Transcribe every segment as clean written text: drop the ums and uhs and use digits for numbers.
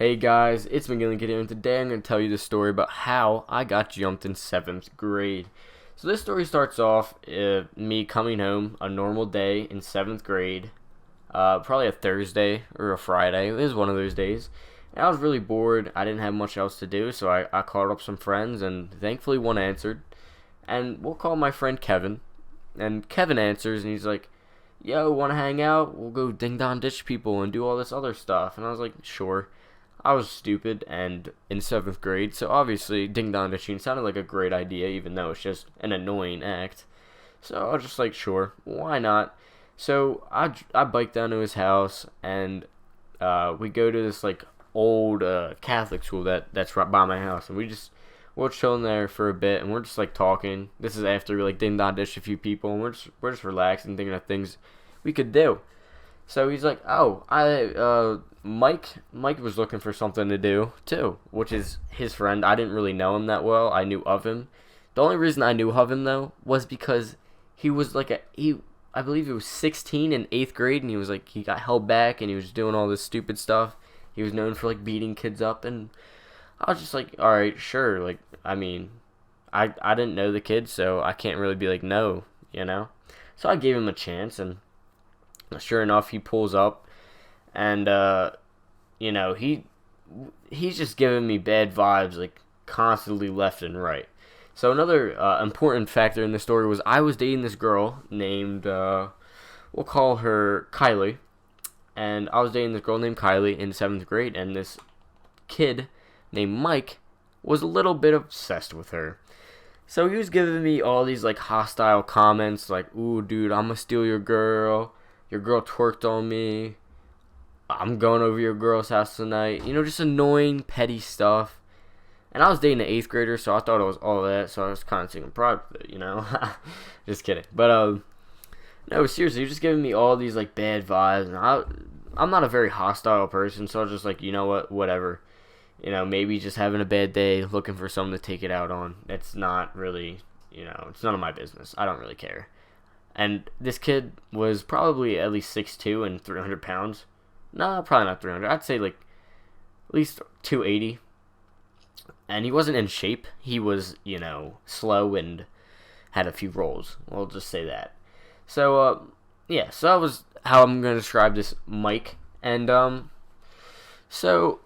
Hey guys, it's McGinleykid here, and today I'm going to tell you the story about how I got jumped in 7th grade. So this story starts off me coming home, a normal day in 7th grade, probably a Thursday or a Friday. It was one of those days. And I was really bored. I didn't have much else to do, so I called up some friends, and thankfully one answered. And we'll call my friend Kevin. And Kevin answers, and he's like, "Yo, want to hang out? We'll go ding-dong ditch people and do all this other stuff." And I was like, "Sure." I was stupid and in 7th grade, so obviously ding dong ditching sounded like a great idea, even though it's just an annoying act. So I was just like, sure, why not? So I bike down to his house, and we go to this like old Catholic school that's right by my house, and we're chilling there for a bit, and we're just like talking. This is after we like ding dong ditched a few people, and we're just relaxing, thinking of things we could do. So he's like, "Oh, Mike was looking for something to do too," which is his friend. I didn't really know him that well. I knew of him. The only reason I knew of him though was because he was like I believe he was 16 in 8th grade, and he got held back, and he was doing all this stupid stuff. He was known for like beating kids up, and I was just like, all right, sure. Like, I mean, I didn't know the kid, so I can't really be like no, you know. So I gave him a chance, and sure enough, he pulls up, and he's just giving me bad vibes, like constantly left and right. So another important factor in the story was I was dating this girl named we'll call her Kylie, and I was dating this girl named Kylie in 7th grade, and this kid named Mike was a little bit obsessed with her. So he was giving me all these like hostile comments, like, "Ooh, dude, I'm gonna steal your girl. Your girl twerked on me. I'm going over your girl's house tonight." Just annoying, petty stuff. And I was dating an 8th grader, so I thought it was all that, so I was kind of taking pride with it. Just kidding. But, no, seriously, you're just giving me all these, like, bad vibes. And I'm not a very hostile person, so I was just like, you know what, whatever. Maybe just having a bad day, looking for someone to take it out on. It's not really, it's none of my business. I don't really care. And this kid was probably at least 6'2" and 300 pounds. No, probably not 300. I'd say like at least 280. And he wasn't in shape. He was, slow and had a few rolls. We'll just say that. So, yeah, so that was how I'm going to describe this Mike. And, so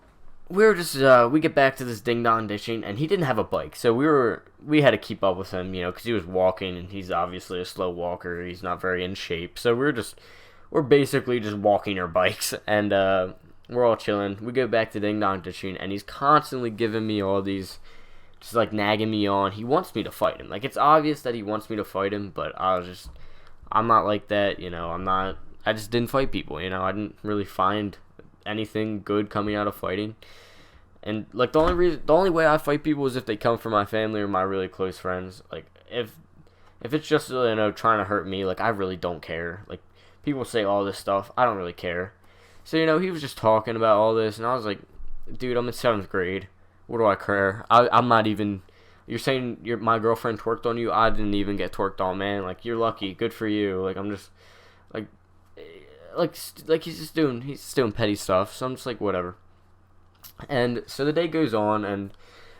we get back to this ding dong ditching, and he didn't have a bike, so we had to keep up with him, because he was walking, and he's obviously a slow walker. He's not very in shape, so we're basically just walking our bikes, and we're all chilling. We go back to ding dong ditching, and he's constantly giving me all these, just like nagging me on. He wants me to fight him. Like, it's obvious that he wants me to fight him, but I'm not like that. I just didn't fight people. I didn't really find anything good coming out of fighting. And like the only way I fight people is if they come from my family or my really close friends. Like if it's just trying to hurt me, like I really don't care. Like people say all this stuff, I don't really care. So he was just talking about all this, and I was like, dude, I'm in 7th grade. What do I care? I'm not even. You're saying my girlfriend twerked on you? I didn't even get twerked on, man. Like you're lucky. Good for you. Like I'm just like he's just doing petty stuff, so I'm just like, whatever. And so the day goes on, and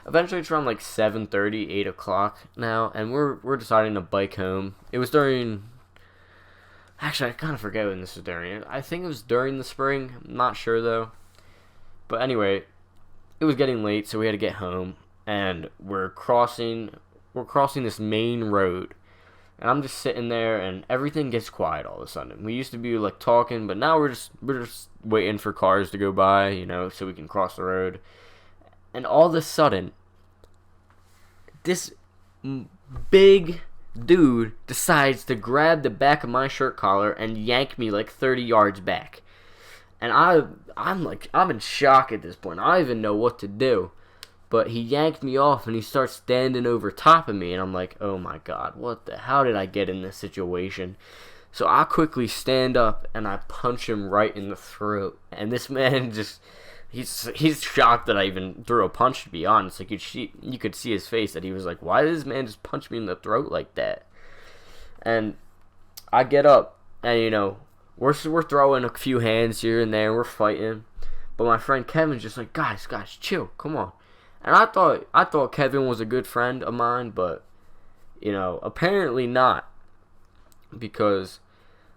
eventually it's around like 7:30, 8 o'clock now, and we're deciding to bike home. It was during, actually I kind of forget when this was during. I think it was during the spring. I'm not sure though. But anyway, it was getting late, so we had to get home, and we're crossing this main road. And I'm just sitting there, and everything gets quiet all of a sudden. We used to be like talking, but now we're just waiting for cars to go by, so we can cross the road. And all of a sudden, this big dude decides to grab the back of my shirt collar and yank me like 30 yards back. And I'm in shock at this point. I don't even know what to do. But he yanked me off, and he starts standing over top of me, and I'm like, oh my god, how did I get in this situation? So I quickly stand up, and I punch him right in the throat. And this man he's shocked that I even threw a punch, to be honest. Like you could see his face that he was like, why did this man just punch me in the throat like that? And I get up, and we're throwing a few hands here and there, we're fighting. But my friend Kevin's just like, guys, chill, come on. And I thought Kevin was a good friend of mine, but apparently not, because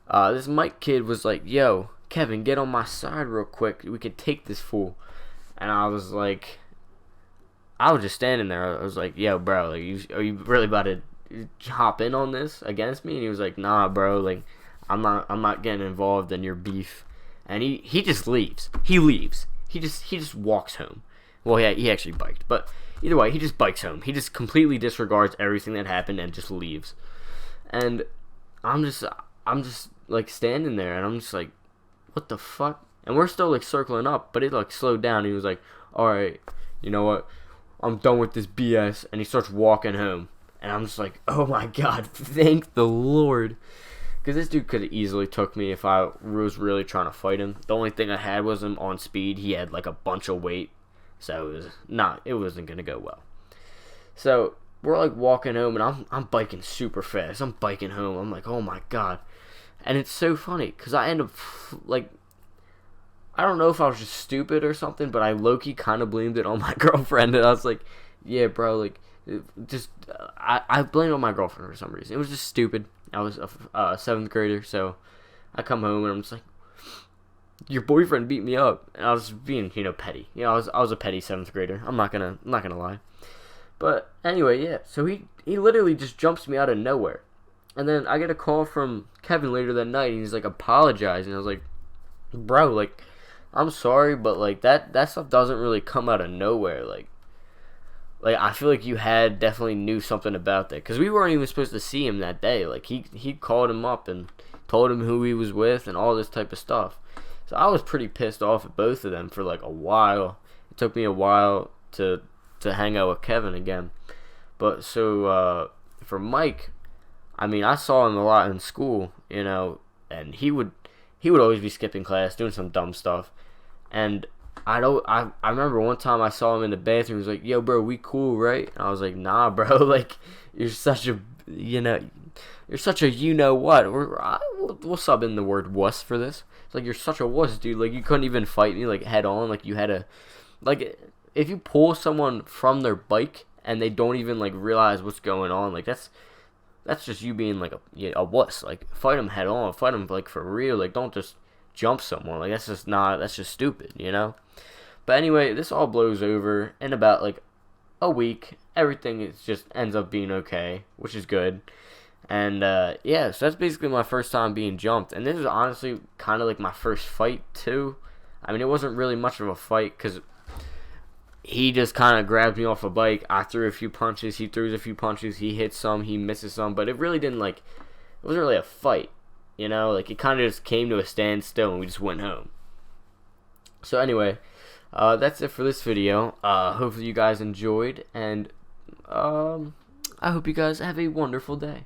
this Mike kid was like, yo, Kevin, get on my side real quick. We could take this fool. And I was just standing there. I was like, yo, bro, like, are you really about to hop in on this against me? And he was like, nah, bro, like, I'm not getting involved in your beef. And he just leaves. He leaves. He just walks home. Well, he actually biked, but either way, he just bikes home. He just completely disregards everything that happened and just leaves. And I'm just like standing there, and I'm just like, what the fuck? And we're still like circling up, but it like slowed down. He was like, all right, you know what? I'm done with this BS. And he starts walking home. And I'm just like, oh my God, thank the Lord. Because this dude could have easily took me if I was really trying to fight him. The only thing I had was him on speed. He had like a bunch of weight. So it wasn't going to go well. So we're like walking home, and I'm biking super fast. I'm biking home. I'm like, oh my God. And it's so funny because I end up like, I don't know if I was just stupid or something, but I low-key kind of blamed it on my girlfriend. And I was like, yeah, bro, like, just, I blamed it on my girlfriend for some reason. It was just stupid. I was a 7th grader, so I come home and I'm just like, your boyfriend beat me up. And I was being, petty. I was a petty 7th grader. I'm not gonna lie. But anyway, yeah, so he literally just jumps me out of nowhere. And then I get a call from Kevin later that night, and he's like apologizing. I was like, bro, like, I'm sorry, but like that stuff doesn't really come out of nowhere. Like I feel like you had definitely knew something about that, because we weren't even supposed to see him that day. Like he called him up and told him who he was with and all this type of stuff. So I was pretty pissed off at both of them for like a while. It took me a while to hang out with Kevin again. But so for Mike, I mean, I saw him a lot in school, and he would always be skipping class, doing some dumb stuff. And I remember one time I saw him in the bathroom. He was like, yo, bro, we cool, right? And I was like, nah, bro, like, you're such a you-know-what. We'll sub in the word wuss for this. It's like, you're such a wuss, dude. Like, you couldn't even fight me, like, head on. Like, you had to, like, if you pull someone from their bike and they don't even, like, realize what's going on, like, that's just you being, like, a wuss. Like, fight them head on. Fight them, like, for real. Like, don't just jump someone. Like, that's just stupid, But anyway, this all blows over in about, like, a week. Everything just ends up being okay, which is good. And, yeah, so that's basically my first time being jumped. And this is honestly kind of like my first fight, too. I mean, it wasn't really much of a fight, because he just kind of grabbed me off a bike. I threw a few punches. He throws a few punches. He hits some. He misses some. But it really didn't, like, it wasn't really a fight, Like, it kind of just came to a standstill, and we just went home. So, anyway, that's it for this video. Hopefully you guys enjoyed, and I hope you guys have a wonderful day.